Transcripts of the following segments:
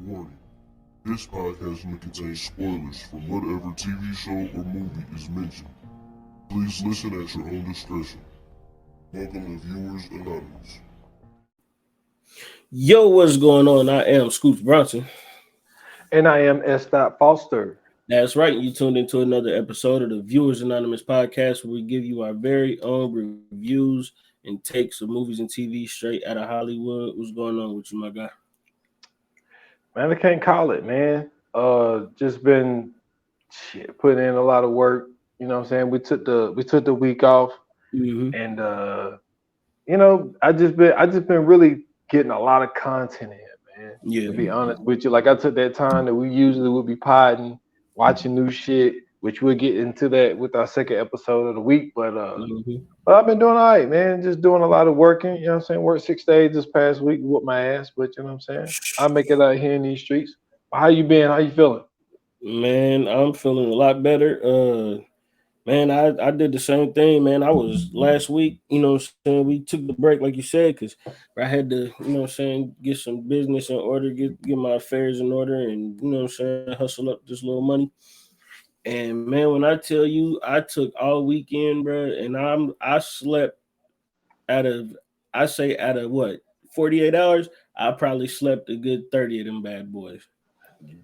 Warning. This podcast may contain spoilers from whatever TV show or movie is mentioned. Please listen at your own discretion. Welcome to Viewers Anonymous. Yo, what's going on? I am Scoops Bronson. And I am S. Foster. That's right. You tuned into another episode of the Viewers Anonymous podcast where we give you our very own reviews and takes of movies and TV straight out of Hollywood. What's going on with you, my guy? Man, I can't call it, man. Just been putting in a lot of work. You know what I'm saying? We took the week off, and I just been really getting a lot of content in, man. Yeah. To be honest with you, like I took that time that we usually would be podding, watching new shit, which we'll get into that with our second episode of the week. But I've been doing all right, man. Just doing a lot of working. You know what I'm saying? Worked 6 days this past week, whooped my ass. But you know what I'm saying? I make it out here in these streets. How you been? How you feeling? Man, I'm feeling a lot better. Man, I did the same thing, man. I was last week, you know what I'm saying? We took the break, like you said, because I had to, you know what I'm saying, get some business in order, get my affairs in order, and, you know what I'm saying, hustle up this little money. And, man, when I tell you, I took all weekend, bro, and I slept out of what, 48 hours? I probably slept a good 30 of them bad boys.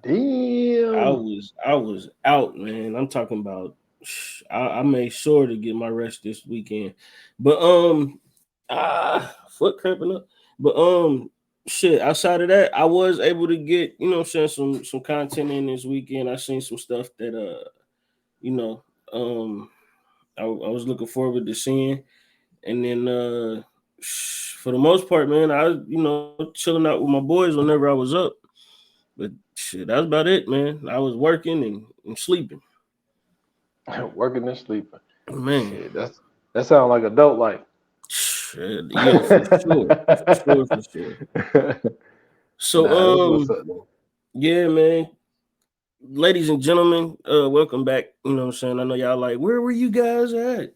Damn. I was out, man. I'm talking about I made sure to get my rest this weekend. But foot cramping up. But outside of that, I was able to get, you know what I'm saying, some content in this weekend. I seen some stuff that I was looking forward to seeing. And then for the most part, man, I was, chilling out with my boys whenever I was up. But shit, that was about it, man. I was working and sleeping. Working and sleeping. Man. Shit, that sounds like adult life. Shit, yeah, for sure. So yeah, man. Ladies and gentlemen, welcome back. You know what I'm saying? I know y'all like, where were you guys at?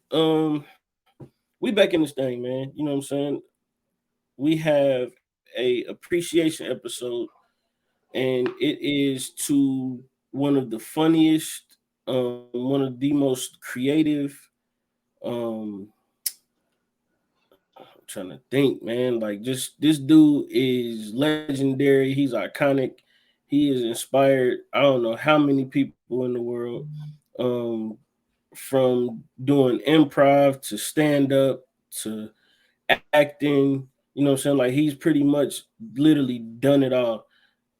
We back in this thing, man. You know what I'm saying? We have a appreciation episode, and it is to one of the funniest, one of the most creative. I'm trying to think, man. Like, just this dude is legendary. He's iconic. He is inspired. I don't know how many people in the world, from doing improv to stand up to acting. You know what I'm saying? Like, he's pretty much literally done it all.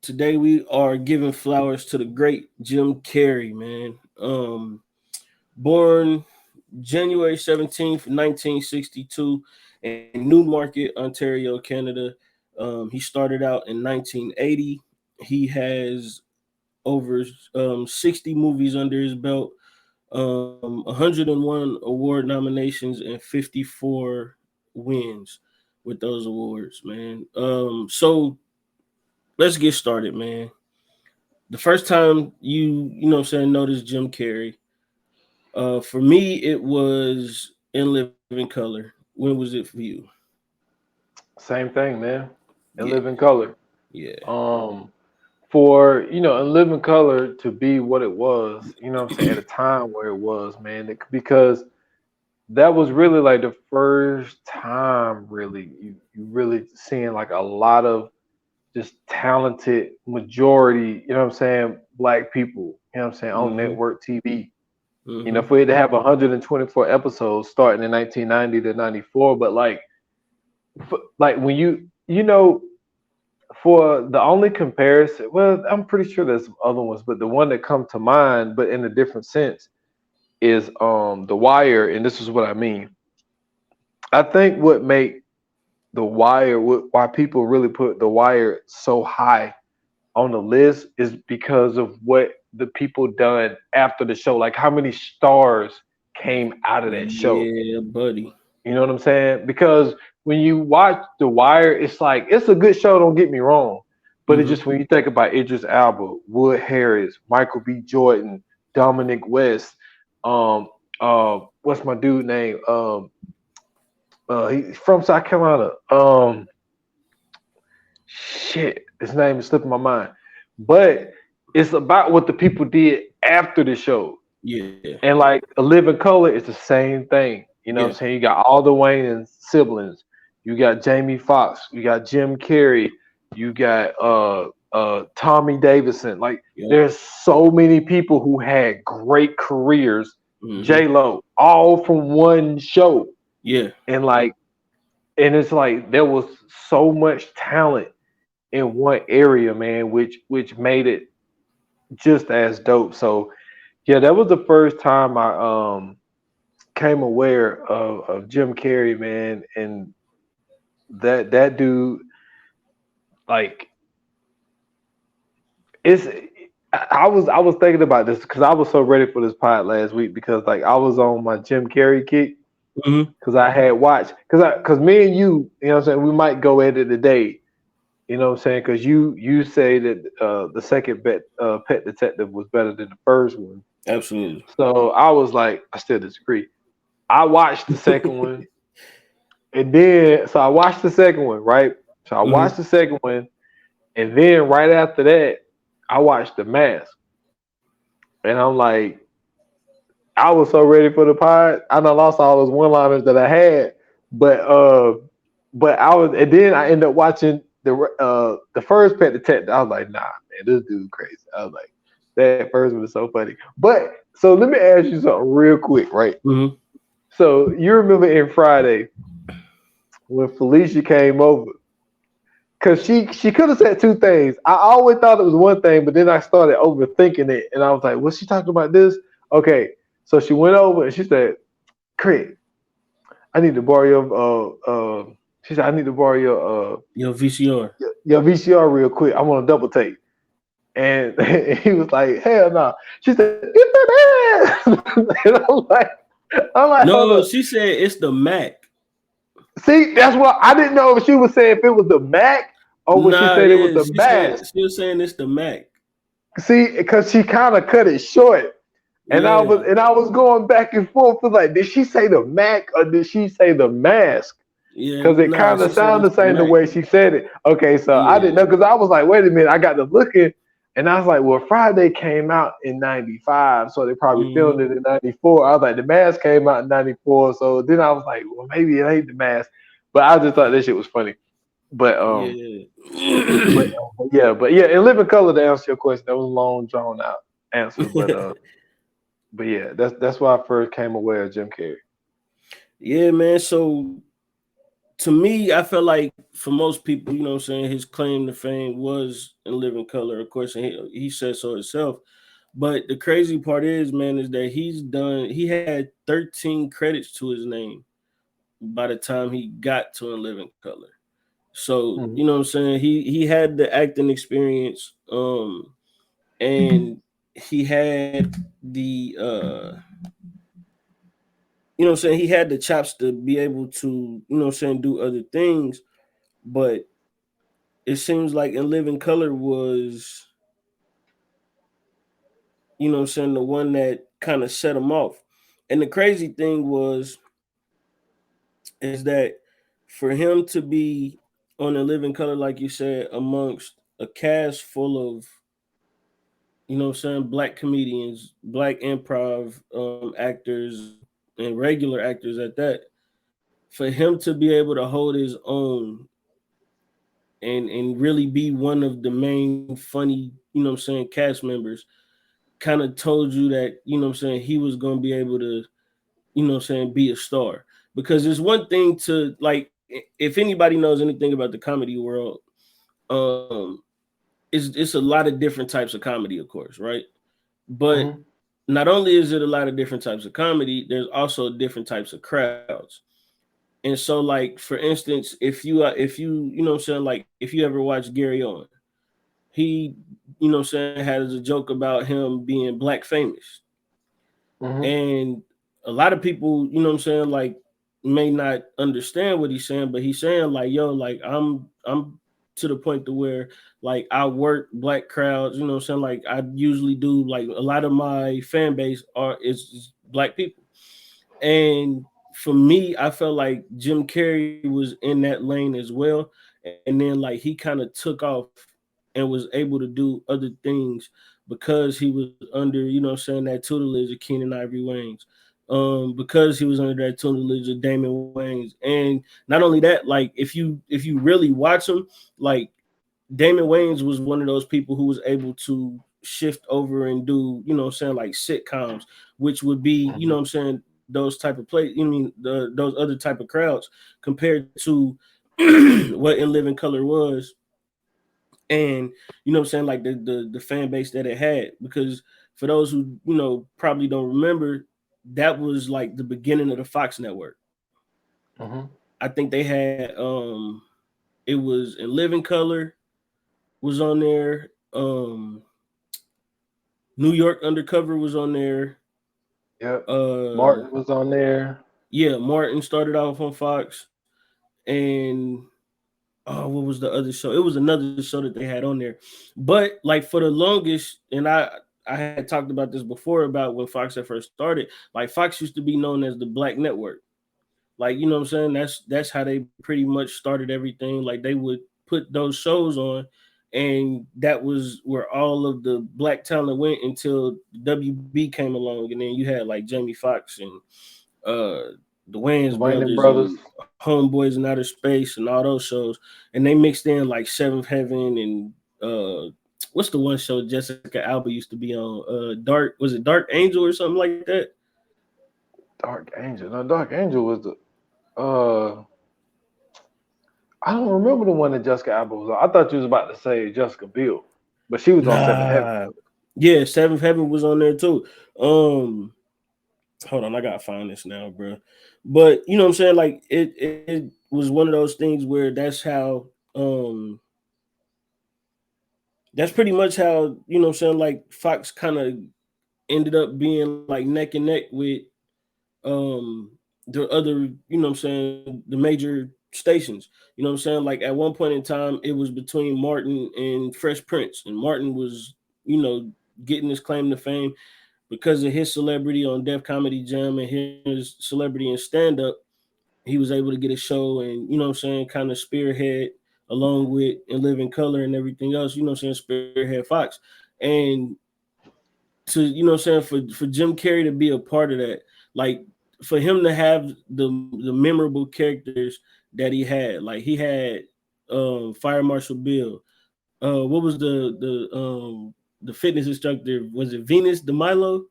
Today we are giving flowers to the great Jim Carrey, man. Born January 17th, 1962 in Newmarket, Ontario, Canada. He started out in 1980. He has over 60 movies under his belt, 101 award nominations, and 54 wins with those awards, man. So let's get started, man. The first time you know what I'm saying, noticed Jim Carrey, for me, it was In Living Color. When was it for you? Same thing, man. In Living Color. Yeah. For, In Living Color to be what it was, you know what I'm saying, at a time where it was, man, because that was really like the first time really you really seeing like a lot of just talented majority, you know what I'm saying, black people, you know what I'm saying, on network TV. You know, if we had to have 124 episodes starting in 1990 to 94, but like when for the only comparison, well, I'm pretty sure there's some other ones, but the one that come to mind, but in a different sense, is The Wire, and this is what I mean. I think what made The Wire, why people really put The Wire so high on the list is because of what the people done after the show, like how many stars came out of that show. Yeah, buddy. You know what I'm saying? Because when you watch The Wire, it's like, it's a good show, don't get me wrong. But it's just when you think about Idris Elba, Wood Harris, Michael B. Jordan, Dominic West, what's my dude name? He's from South Carolina. His name is slipping my mind. but it's about what the people did after the show. Yeah. And like A Living Color is the same thing. You know what Yeah. I'm saying? You got all the Wayne siblings. You got Jamie Foxx. You got Jim Carrey. You got Tommy Davidson. Like Yeah. there's so many people who had great careers. Mm-hmm. J Lo, all from one show. Yeah. And like, and it's like there was so much talent in one area, man, which made it just as dope. So yeah, that was the first time I came aware of Jim Carrey, man, and that dude, like, it's. I was thinking about this because I was so ready for this pod last week because like I was on my Jim Carrey kick Mm-hmm. because I had watched because me and you know what I'm saying, we might go at it today. You know what I'm saying? Because you say that the second Pet Detective was better than the first one. Absolutely. So I was like, I still disagree. I watched the second one, and then so I watched the second one, right? So I watched the second one, and then right after that, I watched The Mask, and I'm like, I was so ready for the pod. I done lost all those one-liners that I had, but I was, and then I ended up watching the first Pet Detective. I was like, nah, man, this dude crazy. I was like, that first one is so funny. But so let me ask you something real quick, right? Mm-hmm. So you remember in Friday when Felicia came over? Because she could have said two things. I always thought it was one thing, but then I started overthinking it, and I was like, was she talking about this? Okay, so she went over and she said, Craig, I need to borrow she said, I need to borrow Your VCR. your VCR real quick. I want to double tape. And he was like, hell no. She said, get that ass. And I'm like, hold No, up. she said it's the Mac. See, that's what I didn't know if she was saying if it was the Mac or when she Nah, said it was yeah, the mask. she was saying it's the Mac. See, because she kind of cut it short. And Yeah. I was going back and forth. Like, did she say the Mac or did she say the mask? Yeah, Because it nah, kind she of said sounded it's the the same the Mac. way she said it. Okay, so I didn't Yeah. know because I was like, wait a minute, I got to looking, and I was like, well, Friday came out in '95, so they probably filmed it in '94. I was like, the mask came out in '94, so then I was like, well, maybe it ain't the mask, but I just thought this shit was funny. But Yeah. but yeah, in Living Color, to answer your question, that was a long drawn out answer, but yeah, that's why I first came aware of Jim Carrey. Yeah, man. So to me, I felt like for most people, you know what I'm saying, his claim to fame was in Living Color, of course, and he said so himself. But the crazy part is, man, is that he had 13 credits to his name by the time he got to In Living Color. So, you know what I'm saying? He had the acting experience, and he had the you know what I'm saying, he had the chops to be able to, you know what I'm saying, do other things, but it seems like In Living Color was, you know what I'm saying, the one that kind of set him off. And the crazy thing is that for him to be on In Living Color, like you said, amongst a cast full of, you know what I'm saying, black comedians, black improv actors, and regular actors at that, for him to be able to hold his own and really be one of the main funny, you know what I'm saying, cast members, kind of told you that, you know what I'm saying, he was going to be able to, you know what I'm saying, be a star. Because it's one thing to, like, if anybody knows anything about the comedy world, um, it's a lot of different types of comedy, of course, right? But not only is it a lot of different types of comedy, there's also different types of crowds. And so, like, for instance, if you you know what I'm saying, like, if you ever watch Gary On, he, you know what I'm saying, has a joke about him being black famous. And a lot of people, you know what I'm saying, like, may not understand what he's saying, but he's saying, like, yo, like, I'm to the point to where, like, I work black crowds, you know what I'm saying, like, I usually do, like, a lot of my fan base is black people. And for me, I felt like Jim Carrey was in that lane as well. And then, like, he kind of took off and was able to do other things because he was under, that tutelage of Keenan Ivory Wayans. Because he was under that tutelage of Damon Wayans. And not only that, like if you really watch him, like Damon Wayans was one of those people who was able to shift over and do, like sitcoms, which would be, those type of play, those other type of crowds compared to what In Living Color was. And like the fan base that it had, because for those who probably don't remember, that was like the beginning of the Fox network. I think they had it was In Living Color was on there, New York Undercover was on there. Yep. Martin was on there. Yeah, Martin started off on Fox. And what was the other show? It was another show that they had on there. But like for the longest, and I had talked about this before about when Fox had first started, like Fox used to be known as the Black Network. Like, you know what I'm saying? That's how they pretty much started everything. Like they would put those shows on, and that was where all of the Black talent went until WB came along, and then you had like Jamie Foxx and the Wayans brothers and Homeboys in Outer Space and all those shows, and they mixed in like Seventh Heaven and what's the one show Jessica Alba used to be on? Was it Dark Angel or something like that? Dark Angel. No, Dark Angel was the I don't remember the one that Jessica Alba was on. I thought you was about to say Jessica Biel, but she was on Seventh Heaven. Yeah, Seventh Heaven was on there too. Hold on, I gotta find this now, bro. But you know what I'm saying? Like it was one of those things where that's how that's pretty much how, you know what I'm saying, like Fox kind of ended up being like neck and neck with the other, you know what I'm saying, the major stations. You know what I'm saying? Like at one point in time, it was between Martin and Fresh Prince, and Martin was, getting his claim to fame because of his celebrity on Def Comedy Jam and his celebrity in stand-up. He was able to get a show and, you know what I'm saying, kind of spearhead along with In Living Color and everything else, you know what I'm saying, spearhead Fox. And to, you know what I'm saying, for Jim Carrey to be a part of that, like for him to have the memorable characters that he had, like he had Fire Marshal Bill. What was the fitness instructor? Was it Venus DeMilo?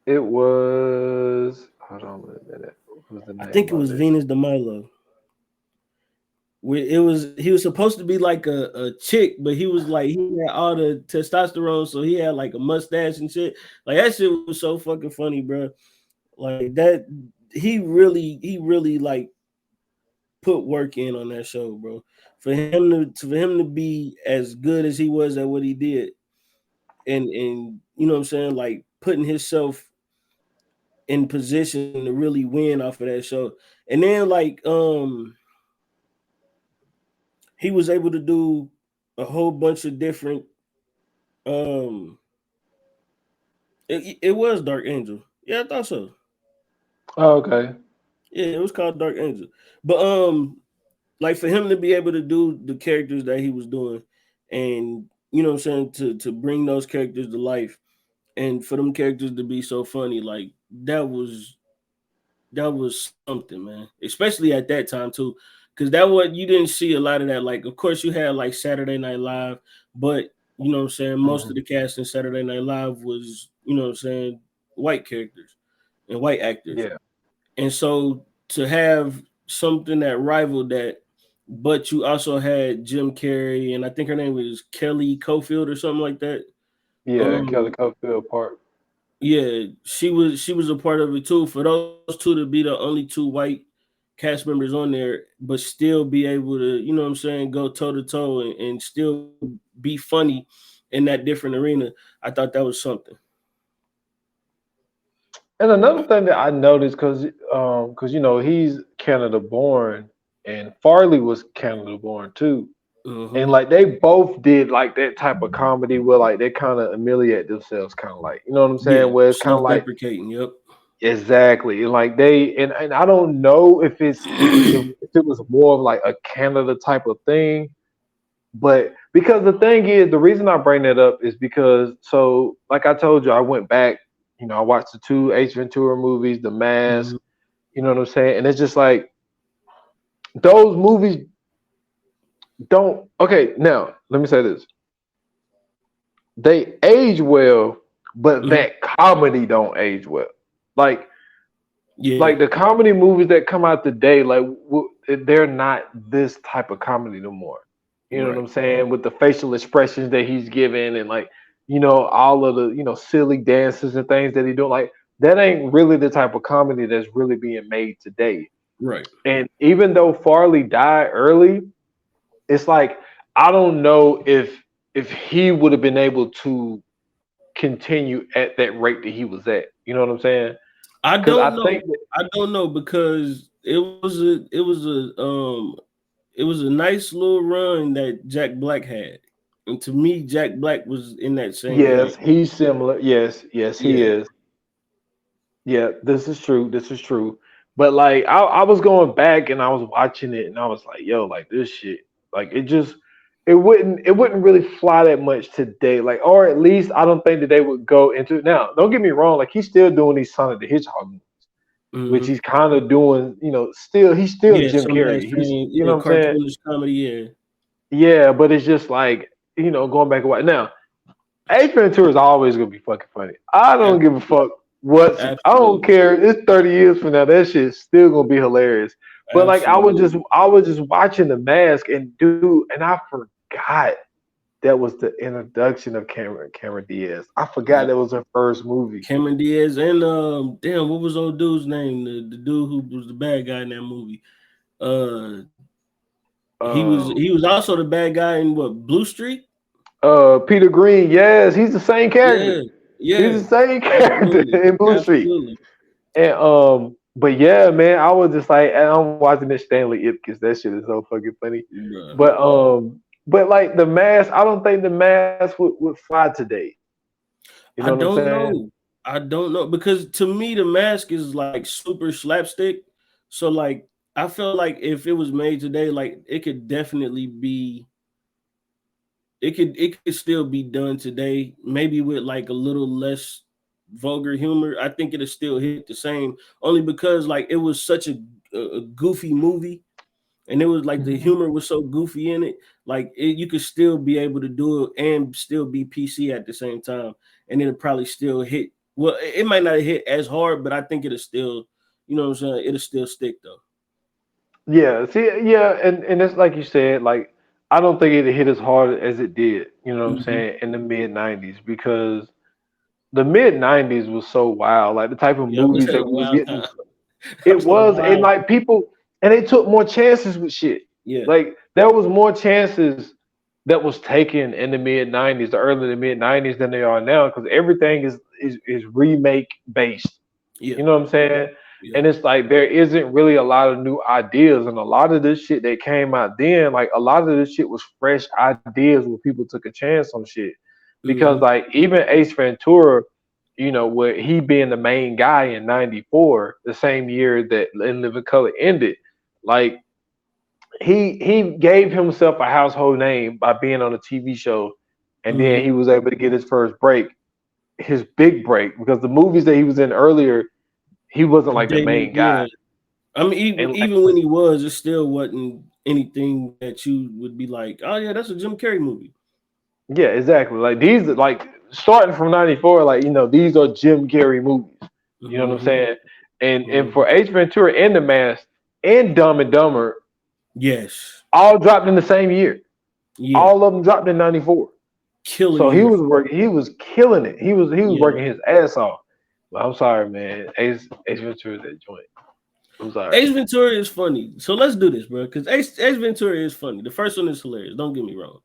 It was. Hold on a minute. What was the name? I think it was Venus DeMilo. He was supposed to be like a chick, but he was like, he had all the testosterone, so he had like a mustache and shit. Like that shit was so fucking funny, bro. Like that, he really like put work in on that show, bro. For him to be as good as he was at what he did, and you know what I'm saying, like putting himself in position to really win off of that show. And then like he was able to do a whole bunch of different it was Dark Angel. Yeah, I thought so. Oh, okay. Yeah, it was called Dark Angel. But like for him to be able to do the characters that he was doing, and you know what I'm saying, to bring those characters to life, and for them characters to be so funny, like that was something, man. Especially at that time too, because you didn't see a lot of that. Like, of course, you had like Saturday Night Live, but you know what I'm saying, most of the cast in Saturday Night Live was, you know what I'm saying, white characters and white actors. Yeah. And so to have something that rivaled that, but you also had Jim Carrey, and I think her name was Kelly Cofield or something like that. Yeah, Kelly Cofield part. Yeah, she was a part of it too. For those two to be the only two white cast members on there, but still be able to, you know what I'm saying, go toe to toe and still be funny in that different arena, I thought that was something. And another thing that I noticed, because you know he's Canada born, and Farley was Canada born too, and like they both did like that type of comedy where like they kind of humiliate themselves, kind of like, you know what I'm saying, where it's kind of like self-deprecating. Yep. exactly. And like and I don't know if if it was more of like a Canada type of thing, but because the thing is, the reason I bring that up is because so like I told you, I went back. I watched the two Ace Ventura movies, The Mask. Mhm. You know what I'm saying? And it's just like those movies don't. Okay, now let me say this: they age well, but Mhm. that comedy don't age well. Like Yeah. like the comedy movies that come out today, like they're not this type of comedy no more. You know what Right. I'm saying? With the facial expressions that he's giving and like, all of the, silly dances and things that he do, like that ain't really the type of comedy that's really being made today. Right. And even though Farley died early, it's like I don't know if he would have been able to continue at that rate that he was at. You know what I'm saying? I Because don't I know. think that, I don't know because it was a nice little run that Jack Black had. And to me, Jack Black was in that same yes, vein. he's similar. Yes, he Yeah. is. Yeah, this is true. This is true. But like I was going back and I was watching it and I was like, yo, like this shit. Like it wouldn't really fly that much today. Like, or at least I don't think that they would go into it. Now, don't get me wrong, like he's still doing these Sonic the Hedgehog movies, which Hmm. he's kind of doing, he's still Yeah, Jim some of that Carrey. He's same, you know what I'm saying? cartoonish comedy. Yeah. Yeah, but it's just like, going back and watch now. Ace Ventura is always gonna be fucking funny. I don't give a fuck what. I don't Absolutely. care. It's 30 years from now. That shit's still gonna be hilarious. But like Absolutely. I was just watching The Mask and I forgot that was the introduction of Cameron Diaz. I forgot Yep. that was her first movie. Cameron Diaz and damn, what was old dude's name? The dude who was the bad guy in that movie. Uh Um, he was also the bad guy in what, Blue Street? Peter Green. Yes, he's the same Yeah, character. He's yeah, the same character absolutely. in Blue Street. Absolutely. And but yeah, man, I was just like, and I'm watching this Stanley Ipkiss. That shit is so fucking funny. Bruh. But like the mask, I don't think the mask would fly today. You know I what I'm don't saying? know. I don't know because to me the mask is like super slapstick. So like I feel like if it was made today, like it could definitely be it could still be done today, maybe with like a little less vulgar humor. I think it'll still hit the same, only because like it was such a goofy movie, and it was like the Mhm. humor was so goofy in it, like you could still be able to do it and still be PC at the same time, and it'll probably still hit. Well, it might not hit as hard, but I think it'll still, what I'm saying, it'll still stick though. Yeah, see, yeah, and it's like you said, like I don't think it hit as hard as it did. You know what I'm Hmm. saying in the mid '90s because the mid '90s was so wild. Like the type of Yeah, I'm gonna movies say that a we was wild getting, time. I'm it saying was, and wild. like people, and they took more chances with shit. Yeah. Like there was more chances that was taken in the mid '90s, the early to mid '90s than they are now because everything is remake based. Yeah. You know what I'm saying? Yeah. And it's like there isn't really a lot of new ideas, and a lot of this shit that came out then, like a lot of this shit was fresh ideas where people took a chance on shit. Because Hmm. like even Ace Ventura, with he being the main guy in '94, the same year that In Living Color ended, like he gave himself a household name by being on a TV show, and then Hmm. he was able to get his first break, his big break, because the movies that he was in earlier, he wasn't like the main guy. Yeah. I mean, And like, even when he was, it still wasn't anything that you would be like, oh yeah, that's a Jim Carrey movie. yeah, exactly. Like these, like starting from '94, like these are Jim Carrey movies. You know what I'm Hmm. saying? And Hmm. for Ace Ventura and The Mask and Dumb and Dumber, Yes. all dropped in the same year. Yeah. All of them dropped in '94. Killer So he year. was working. He was killing it. He was Yeah. working his ass off. But I'm sorry, man. Ace Ventura is that joint. I'm sorry. Ace Ventura is funny. So let's do this, bro. Because Ace Ventura is funny. The first one is hilarious. Don't get me wrong.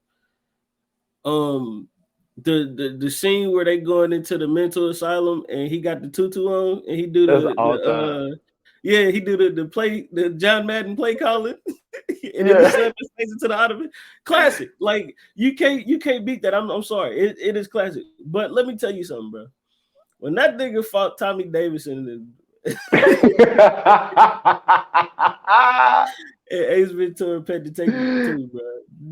Um, the scene where they going into the mental asylum and he got the tutu on and he do That's all time. yeah, he do the John Madden play calling and then he Yeah. slammed his face into the ottoman. Classic. Like you can't beat that. I'm sorry. It is classic. But let me tell you something, bro. When that nigga fought Tommy Davidson And Ace Ventura, Pet Detective 2, bro.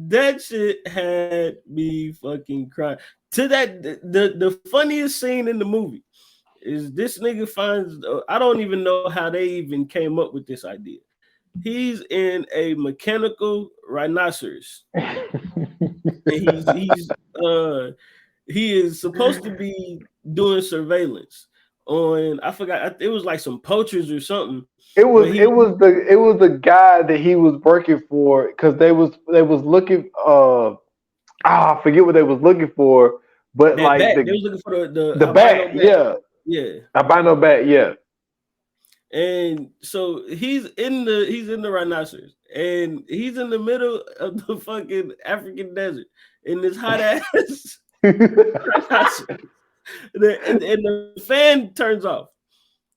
That shit had me fucking crying. To that, the funniest scene in the movie is this nigga finds. I don't even know how they even came up with this idea. He's in a mechanical rhinoceros. And he is supposed to be doing surveillance on. I forgot. It was like some poachers or something. It was the guy that he was working for because they was looking I forget what they was looking for, but like they was looking for the bat, yeah, albino bat, yeah. And so he's in the rhinoceros, and he's in the middle of the fucking African desert in this hot ass rhinoceros, and the fan turns off.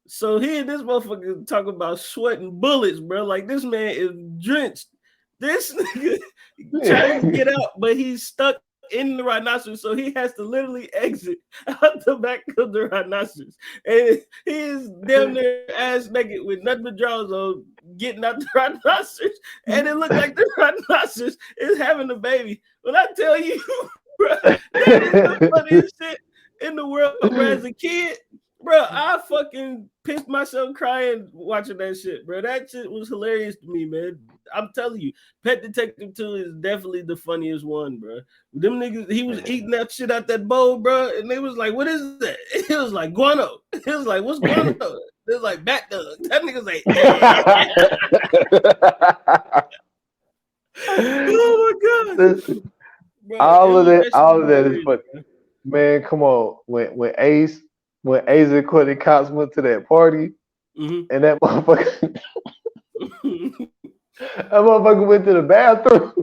So he and this motherfucker talk about sweating bullets, bro. Like this man is drenched. This nigga trying to get out, but he's stuck in the rhinoceros, so he has to literally exit out the back of the rhinoceros. And he is damn near ass naked with nothing but drawers on, getting out the rhinoceros. And it looked like the rhinoceros is having a baby. When I tell you, bro, that is the funniest shit in the world. Bro, as a kid, bro, I fucking pissed myself crying watching that shit, bro. That shit was hilarious to me, man. I'm telling you, Pet Detective 2 is definitely the funniest one, bro. Them niggas, he was eating that shit out that bowl, bro, and they was like, "What is that?" It was like guano. It was like, "What's guano?" It was like bat dog. That nigga's like, oh my god! Listen, Bro, all of that is funny, man. Come on, when Ace and Courtney Cox went to that party, and that motherfucker. That motherfucker went to the bathroom.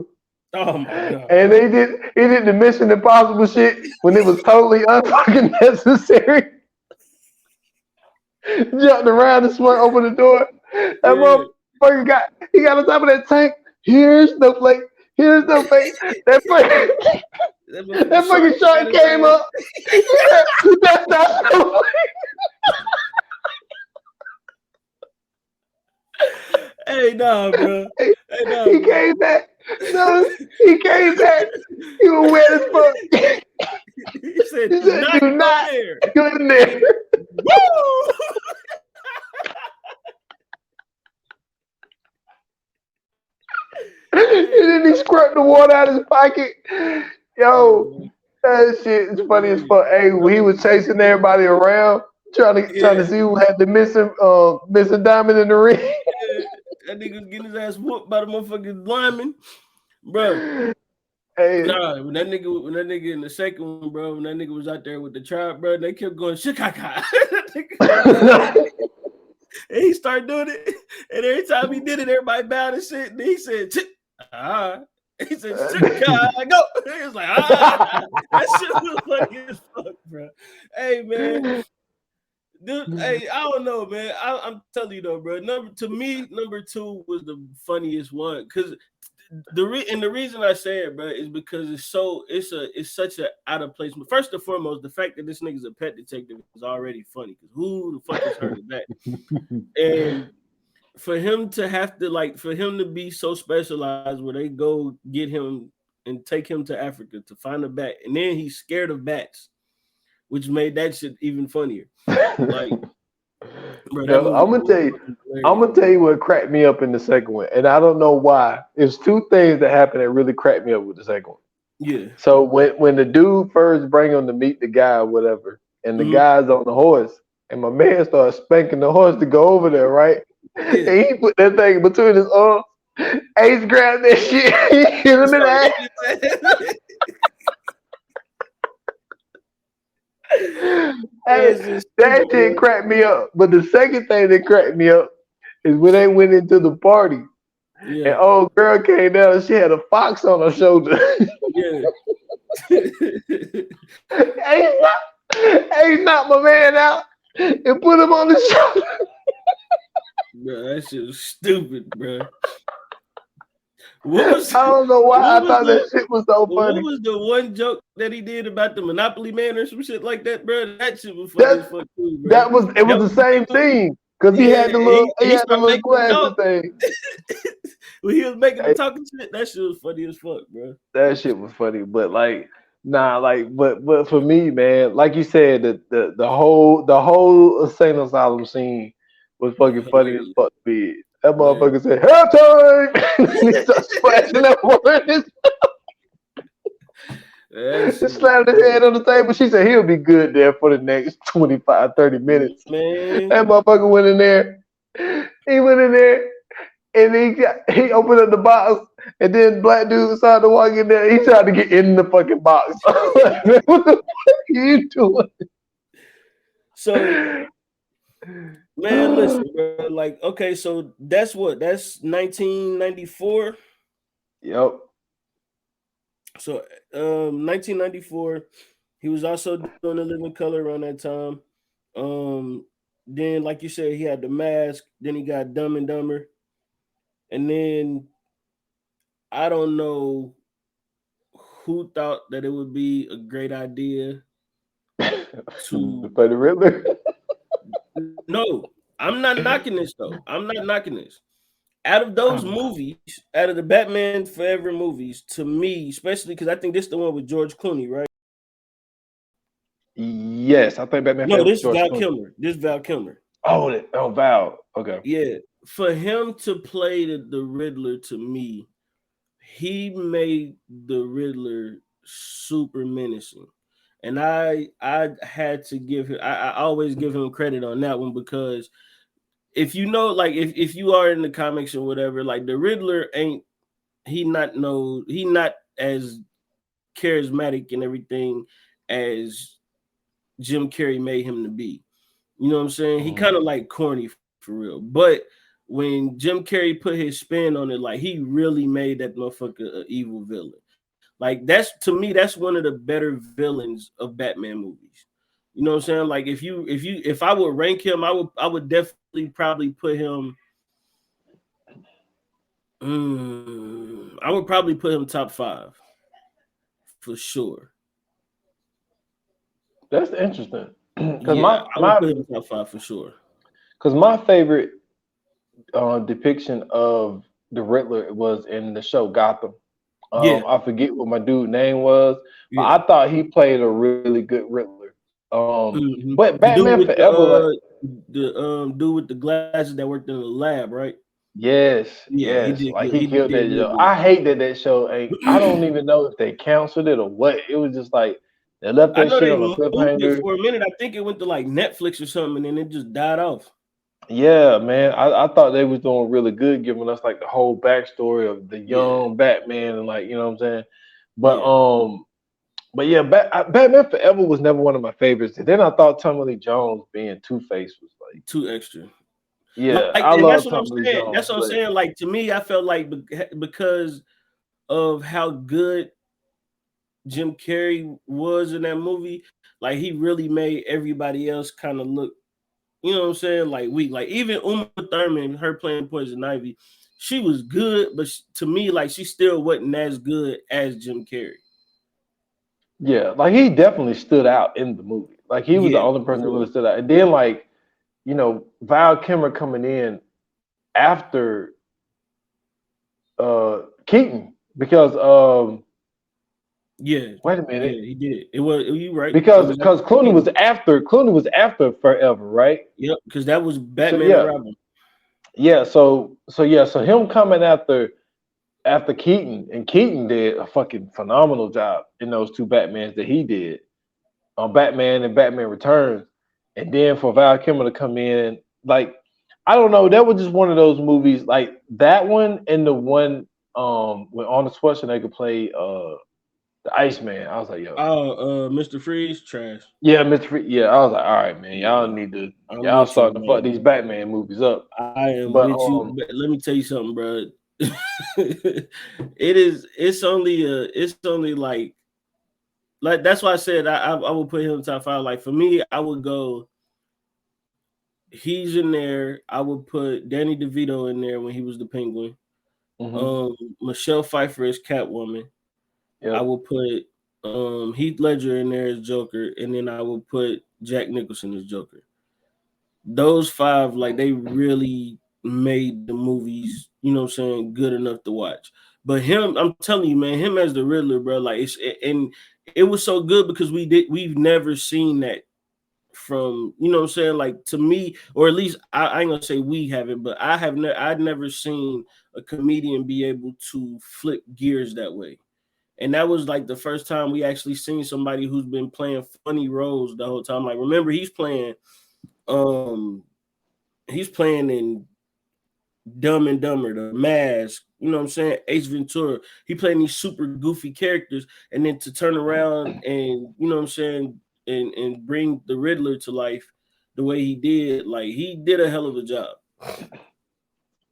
Oh my god! And he did the Mission Impossible shit when it was totally unfucking necessary. Jumped around and swung open the door. That motherfucker got on top of that tank. Here's the plate. That fucking shark came up. That's not so Hey, nah, bro. He came back. No, he came back. He was wet as fuck. He said, do not go in there. Woo! And then he squirted the water out of his pocket. Yo, that shit is funny as fuck. Hey, when he was chasing everybody around, trying to see who had the missing diamond in the ring. That nigga was getting his ass whooped by the motherfucking lineman, bro. Hey. Nah, when that nigga in the second one, bro, when that nigga was out there with the tribe, bro, they kept going shikaka. And he started doing it, and every time he did it, everybody bowed and shit. And he said, He said, shikaka, go. He was like, That shit was funny as fuck, bro. Hey, man. Dude, hey, I don't know, man. I'm telling you though, bro. Number 2 was the funniest one because the reason I say it, bro, is because it's such an out of place. First and foremost, the fact that this nigga's a pet detective is already funny because who the fuck is hurting that? And for him to be so specialized where they go get him and take him to Africa to find a bat, and then he's scared of bats, which made that shit even funnier. Like, bro, I'm gonna tell you what cracked me up in the second one, and I don't know why. There's two things that happened that really cracked me up with the second one. Yeah. So when the dude first bring him to meet the guy or whatever, and the guy's on the horse, and my man started spanking the horse to go over there, right? Yeah. And he put that thing between his arms. Ace grabbed that shit, he hit him in the ass. Hey, that shit cracked me up. But the second thing that cracked me up is when they went into the party, and old girl came down and she had a fox on her shoulder. Yeah. Hey, knocked my man out and put him on the shoulder. Bro, that shit was stupid, bro. I don't know why I thought that shit was so funny. What was the one joke that he did about the Monopoly Man or some shit like that, bro? That shit was funny as fuck too, bro. It was the same thing. Cause he had the he little started making them glasses talk. thing. When he was making the talking shit, that shit was funny as fuck, bro. That shit was funny, but like, nah, like, but for me, man, like you said, the whole insane asylum scene was fucking funny as fuck. To me. That motherfucker said halftime, and he started splashing that woman. He slammed his head on the table. She said he'll be good there for the next 25, 30 minutes. Man, That motherfucker went in there. He went in there and he opened up the box, and then black dude started to walk in there. He tried to get in the fucking box. Like, man, what the fuck are you doing? So, man, listen, bro. Like, okay, so that's 1994. Yep. So, 1994. He was also doing The Living Color around that time. Then, like you said, he had The Mask. Then he got Dumb and Dumber, and then I don't know who thought that it would be a great idea to For the Riddler. no. I'm not knocking this though. I'm not knocking this. Out of those movies, out of the Batman Forever movies, to me, especially because I think this is the one with George Clooney, right? Yes, I think Batman. No, this is George Val Clooney. Kilmer. This is Val Kilmer. Oh, Val. Okay. Yeah, for him to play the Riddler, to me, he made the Riddler super menacing, and I had to give him. I always give him credit on that one because if you know, like if you are in the comics or whatever, like the Riddler he not as charismatic and everything as Jim Carrey made him to be. You know what I'm saying? He kind of like corny for real. But when Jim Carrey put his spin on it, like he really made that motherfucker an evil villain. Like that's to me, that's one of the better villains of Batman movies. You know what I'm saying? Like if I would rank him, I would definitely probably put him. I would probably put him top 5 for sure. That's interesting. Because I would put him top 5 for sure. Because my favorite depiction of the Riddler was in the show Gotham. I forget what my dude name was, but I thought he played a really good Riddler. But Batman Forever, the dude with the glasses that worked in the lab, right? Yes. He did Like good. he killed that show. Good. I hate that show ain't. I don't even know if they canceled it or what. It was just like they left that shit on a cliffhanger for a minute. I think it went to like Netflix or something, and then it just died off. Yeah, man. I thought they was doing really good, giving us like the whole backstory of the young Batman and like, you know what I'm saying? But yeah, Batman Forever was never one of my favorites. And then I thought Tommy Lee Jones being Two-Face was like too extra. Yeah, I love Tommy Lee Jones. That's what I'm saying. Like to me, I felt like because of how good Jim Carrey was in that movie, like he really made everybody else kind of look. You know what I'm saying? Like weak. Like even Uma Thurman, her playing Poison Ivy, she was good, but to me, like she still wasn't as good as Jim Carrey. Yeah, like he definitely stood out in the movie. Like he was the only person that really stood out. And then like, you know, Val Kilmer coming in after Keaton because wait a minute. Yeah, he did. It was you right. Because Clooney was after Forever, right? Yep, because that was Batman and Robin. Yeah, so him coming after Keaton, and Keaton did a fucking phenomenal job in those two Batmans that he did on Batman and Batman Returns. And then for Val Kilmer to come in, like, I don't know, that was just one of those movies, like that one and the one when Arnold Schwarzenegger played the Iceman. I was like, yo. Mr. Freeze, trash. Yeah, Mr. Freeze. Yeah, I was like, all right, man, y'all need to y'all starting to fuck these Batman movies up. I am with you, but let me tell you something, bro. It's only like that's why I said I would put him top 5. Like for me, I would go. He's in there. I would put Danny DeVito in there when he was the Penguin. Michelle Pfeiffer as Catwoman. Yep. I will put Heath Ledger in there as Joker, and then I will put Jack Nicholson as Joker. those five, like they really made the movies, you know what I'm saying, good enough to watch. But him, I'm telling you, man, him as the Riddler, bro, like and it was so good because we've never seen that from, you know what I'm saying, like to me, or at least I ain't gonna say we haven't, but I'd never seen a comedian be able to flip gears that way. And that was like the first time we actually seen somebody who's been playing funny roles the whole time. Like, remember, um he's playing in Dumb and Dumber, The Mask, you know what I'm saying, Ace Ventura. He playing these super goofy characters, and then to turn around and, you know what I'm saying, and bring the Riddler to life the way he did, like he did a hell of a job.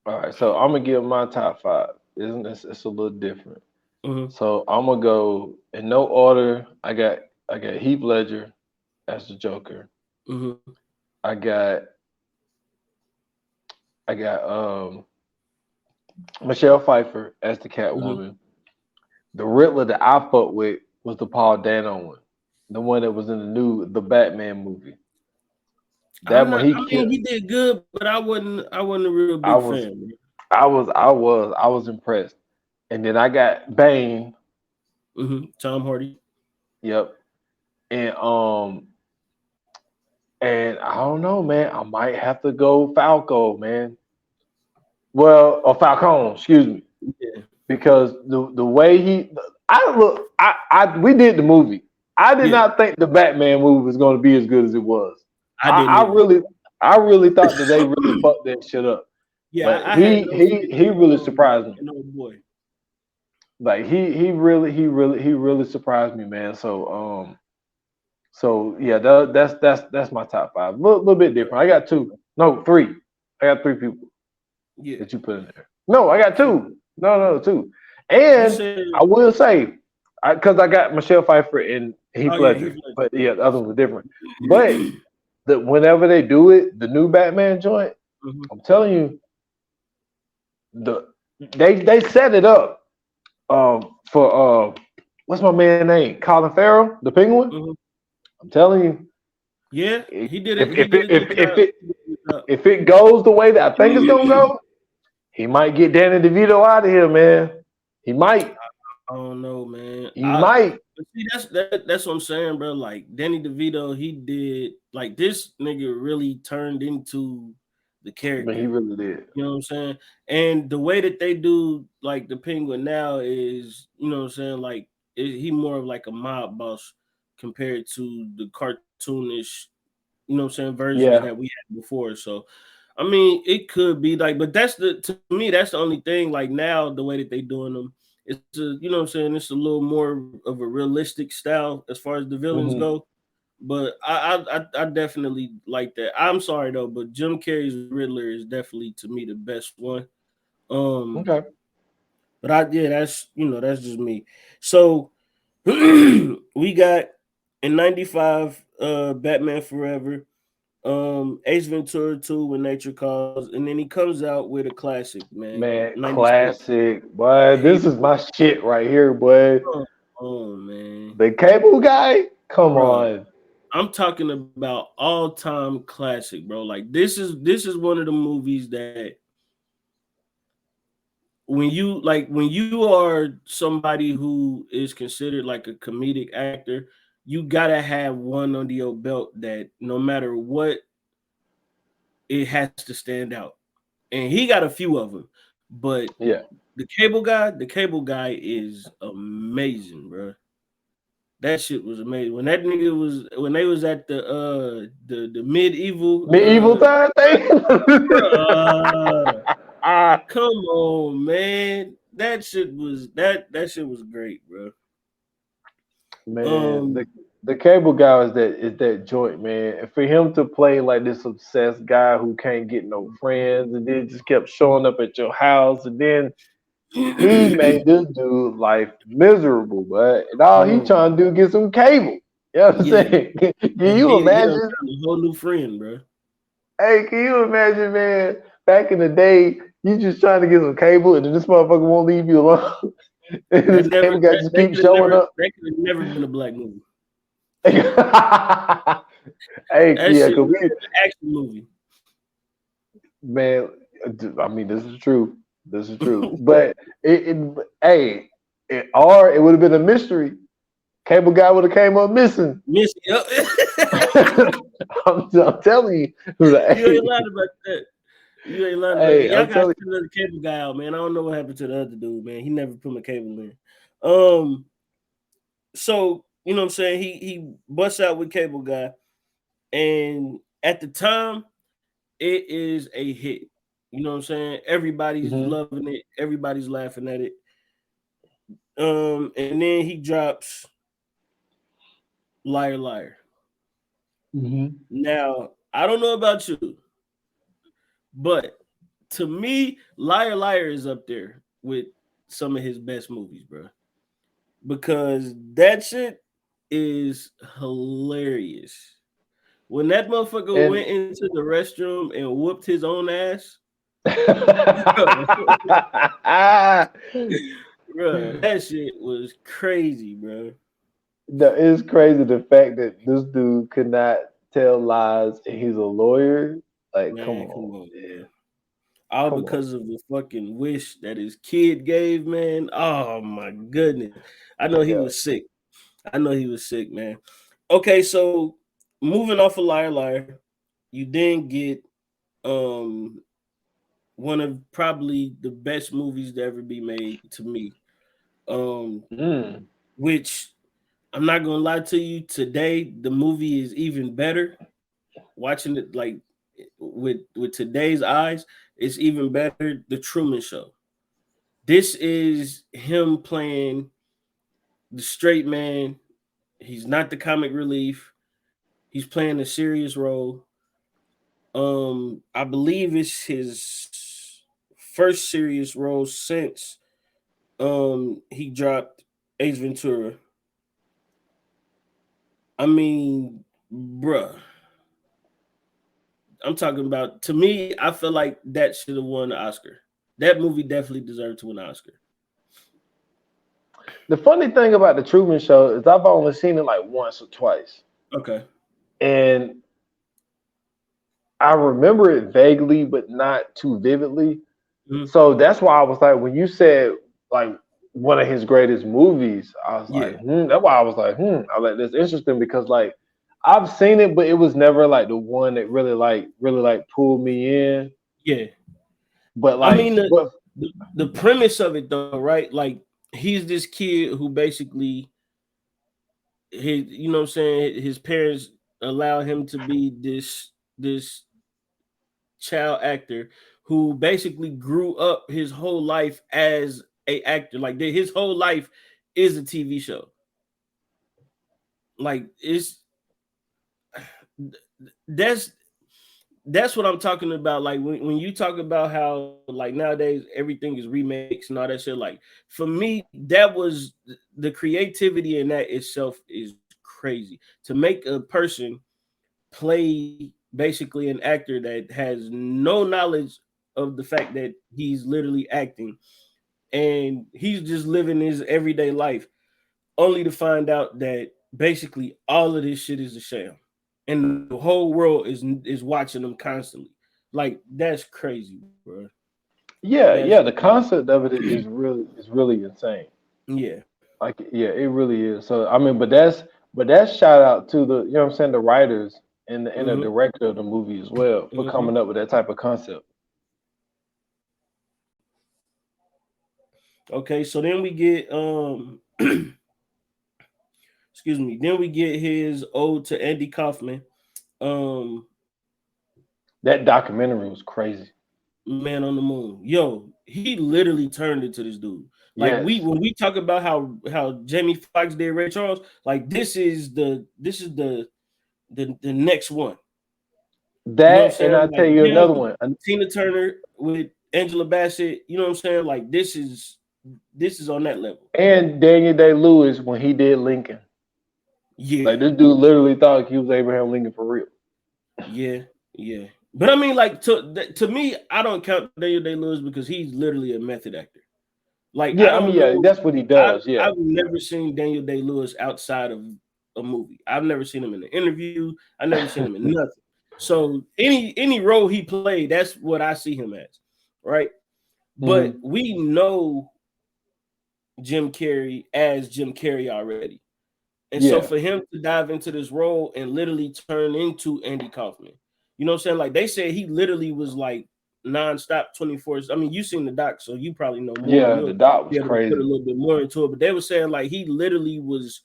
All right, so I'm gonna give my top five. Isn't this? It's a little different. Mm-hmm. So I'm gonna go in no order. I got Heath Ledger as the Joker. Mm-hmm. I got Michelle Pfeiffer as the Catwoman. Mm-hmm. The Riddler that I fucked with was the Paul Dano one, the one that was in the Batman movie. That one he did good, but I wasn't a real big fan. I was impressed. And then I got Bane. Mm-hmm. Tom Hardy. Yep. And I don't know, man. I might have to go Falco, man. Well, or Falcone, excuse me. Yeah. Because the way we did the movie. I did not think the Batman movie was going to be as good as it was. I really thought that they really fucked that shit up. Yeah, but he really surprised me. Oh boy. Like he really surprised me, man. So yeah, that's my top five. A little bit different. I got three. I got three people. Yeah. That you put in there. No, I got two. No, two. And I will say, because I got Michelle Pfeiffer and Heath Ledger, but yeah, the other ones were different. But whenever they do it, the new Batman joint, I'm telling you, they set it up for what's my man's name? Colin Farrell, the Penguin. I'm telling you. Yeah, he did it. If it goes the way that I think it's gonna go, he might get Danny DeVito out of here, man. He might. I don't know, man. He might. But see, that's what I'm saying, bro. Like Danny DeVito, he did like this nigga really turned into the character. He really did. You know what I'm saying? And the way that they do like the Penguin now is, you know what I'm saying, like he more of like a mob boss compared to the cartoonish, you know what I'm saying, versions that we had before. So I mean, it could be like, but to me, that's the only thing. Like now, the way that they doing them, it's you know what I'm saying, it's a little more of a realistic style as far as the villains go. But I definitely like that. I'm sorry though, but Jim Carrey's Riddler is definitely to me the best one. Okay. But that's that's just me. So we got in '95 Batman Forever, Ace Ventura 2 When Nature Calls, and then he comes out with a classic, man. Classic, boy. This is my shit right here, boy. Oh man. The Cable Guy? Come on. I'm talking about all-time classic, bro. Like this is one of the movies that when you are somebody who is considered like a comedic actor, you gotta have one under your belt that no matter what, it has to stand out. And he got a few of them, but the Cable Guy is amazing, bro. That shit was amazing. When that nigga when they was at the medieval time thing. Come on, man. That shit was great, bro. Man, the Cable Guy is that joint, man. And for him to play like this obsessed guy who can't get no friends, and then just kept showing up at your house, and then he made this dude life miserable, but and all he trying to do is get some cable. You know what I'm saying? Can you imagine? A whole new friend, bro. Hey, can you imagine, man? Back in the day, you just trying to get some cable, and then this motherfucker won't leave you alone. And this Cable Guy just keeps showing up. That could have never been a black movie. Hey, that yeah, was an action movie. Man, I mean, this is true. This is true. But hey, or it would have been a mystery. Cable guy would have came up missing. Miss, yep. I'm telling you. Like, You ain't lying about that. You ain't lying about that. hey, Y'all I'm got to telling send another cable guy out, man. I don't know what happened to the other dude, man. He never put my cable in. So you know what I'm saying? He busts out with cable guy, and at the time, it is a hit. You know what I'm saying? Everybody's you. loving it. Everybody's laughing at it. And then he drops Liar Liar. Now, I don't know about you, but to me, Liar Liar is up there with some of his best movies, bro. Because that shit is hilarious. When that motherfucker And went into the restroom and whooped his own ass, bro, that shit was crazy, bro. it's crazy the fact that this dude could not tell lies and he's a lawyer. Like, come Man, come on, on, man. bro. All Come on. because of the fucking wish that his kid gave, man. Oh my goodness. I know he Yeah. was sick. I know he was sick, man. Okay, so moving off of Liar Liar, you then get one of probably the best movies to ever be made to me. Which I'm not gonna lie to you, today the movie is even better. Watching it like with today's eyes, it's even better. The Truman Show. This is him playing the straight man. He's not the comic relief. He's playing a serious role. I believe it's his first serious role since he dropped Ace Ventura. I mean, bruh. I'm talking about, to me, I feel like that should have won the Oscar. That movie definitely deserved to win an Oscar. The funny thing about the Truman Show is I've only seen it like once or twice. Okay. And I remember it vaguely, but not too vividly. Mm-hmm. So that's why I was like, when you said like one of his greatest movies, I was like, That's why I was like, I was like, that's interesting because like I've seen it, but it was never like the one that really pulled me in. Yeah. But I like, mean, the premise of it though, right? Like he's this kid who basically you know what I'm saying, his parents allow him to be this child actor who basically grew up his whole life as a actor. Like his whole life is a TV show. Like that's what I'm talking about. Like when you talk about how like nowadays everything is remakes and all that shit, like for me, that was the creativity in that itself is crazy. To make a person play basically an actor that has no knowledge of the fact that he's literally acting and he's just living his everyday life, only to find out that basically all of this shit is a sham and the whole world is watching them constantly. Like that's crazy, bro. yeah, the concept of it is really insane. Yeah. Like, yeah, it really is. So I mean, but that's shout out to the, you know what I'm saying, the writers and the director of the movie as well for coming up with that type of concept. Okay, so then we get excuse me, then we get his ode to Andy Kaufman. That documentary was crazy. Man on the Moon. Yo, he literally turned into this dude. Like Yes. when we talk about how Jamie Foxx did Ray Charles, like this is the next one. You know what I'm That, and saying? I'll tell Like you another him, one. Tina Turner with Angela Bassett. You know what I'm saying? Like this is on that level. And Daniel Day-Lewis when he did Lincoln. Yeah. Like this dude literally thought he was Abraham Lincoln for real. Yeah. But I mean, like to me, I don't count Daniel Day-Lewis because he's literally a method actor. Like Yeah, I mean, yeah, that's what he does. I've never seen Daniel Day-Lewis outside of a movie. I've never seen him in an interview. I've never seen him in nothing. So any role he played, that's what I see him as, right? But we know Jim Carrey as Jim Carrey already. And so for him to dive into this role and literally turn into Andy Kaufman, you know what I'm saying? Like they said he literally was like nonstop 24. I mean, you seen the doc, so you probably know more. Yeah, the You'll doc be was able to put a crazy. little bit more into it. But they were saying like he literally was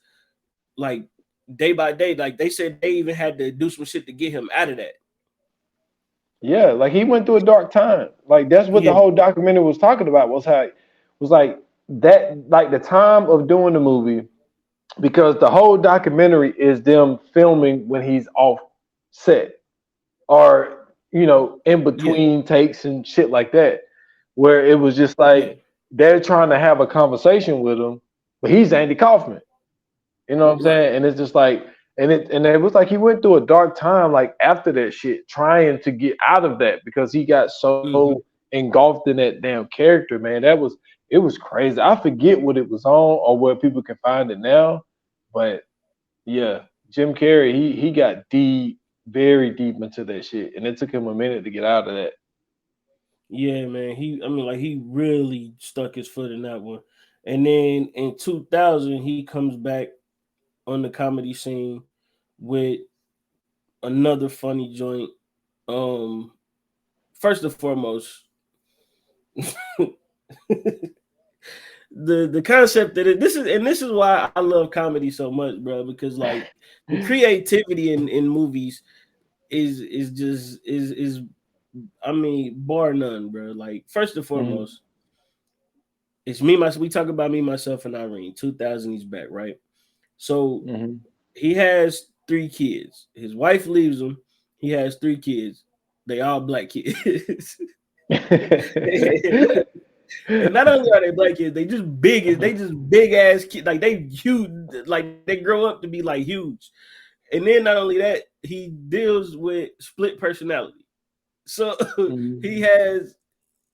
like day by day. Like they said they even had to do some shit to get him out of that. Yeah, like he went through a dark time. Like that's what the Yeah, whole documentary was talking about. Was how was like that, like the time of doing the movie, because the whole documentary is them filming when he's off set, or in yeah, between takes and shit like that, where it was just yeah, like they're trying to have a conversation with him, but he's Andy Kaufman. You know what I'm right. saying? And it's just like, and it was like he went through a dark time, like after that shit, trying to get out of that because he got so Mm-hmm. engulfed in that damn character, man. It was crazy. I forget what it was on or where people can find it now, but yeah, Jim Carrey, he got deep, very deep into that shit, and it took him a minute to get out of that. Yeah, man. I mean, like he really stuck his foot in that one. And then in 2000, he comes back on the comedy scene with another funny joint. Um, First and foremost, the concept that this is why I love comedy so much, bro. Because like the creativity in movies is just is I mean bar none, bro. Like first and Mhm, foremost, it's me myself. We talk about me myself and Irene. 2000, he's back, right? So mhm. he has 3 kids. His wife leaves him. He has 3 kids. They all black kids. And not only are they black kids, they just big ass kids. Like they huge, like they grow up to be like huge. And then not only that, he deals with split personality. So he Mhm. has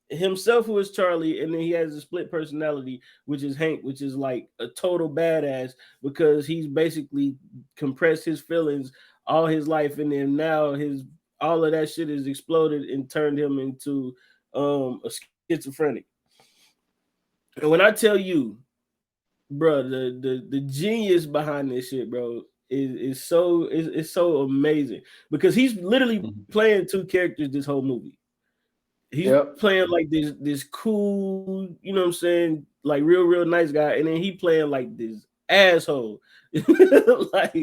himself who is Charlie, and then he has a split personality, which is Hank, which is like a total badass because he's basically compressed his feelings all his life, and then now his all of that shit is exploded and turned him into a schizophrenic. And when I tell you, bro, the genius behind this shit, bro, is so amazing because he's literally Mhm. playing 2 characters this whole movie. He's Yep. playing like this cool, you know what I'm saying, like real nice guy, and then he playing like this asshole. Like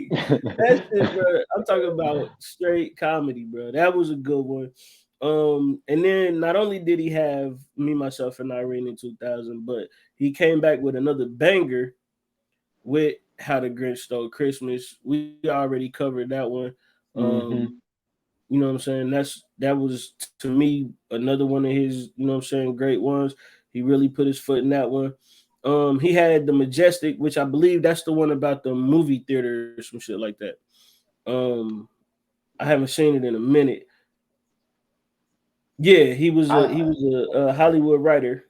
that shit, bro. I'm talking about straight comedy, bro. That was a good one. And then not only did he have Me, Myself, and Irene in 2000, but he came back with another banger with How the Grinch Stole Christmas. We already covered that one. Um, Mhm. you know what I'm saying? That was to me another one of his, you know what I'm saying, great ones. He really put his foot in that one. He had the Majestic, which I believe that's the one about the movie theater or some shit like that. Um, I haven't seen it in a minute. Yeah, he I was a Hollywood writer.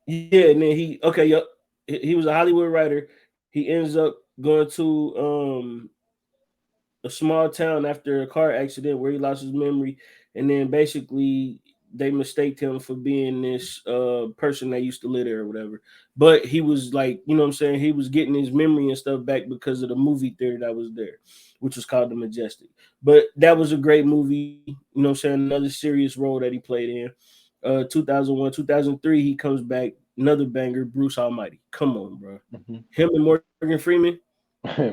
Yeah, and then he was a Hollywood writer. He ends up going to a small town after a car accident where he lost his memory, and then basically they mistaked him for being this person that used to live there or whatever. But he was like, you know what I'm saying, he was getting his memory and stuff back because of the movie theater that was there, which was called The Majestic. But that was a great movie, you know what I'm saying, another serious role that he played in. 2001, 2003, he comes back, another banger, Bruce Almighty. Come on, bro. Mhm. Him and Morgan Freeman,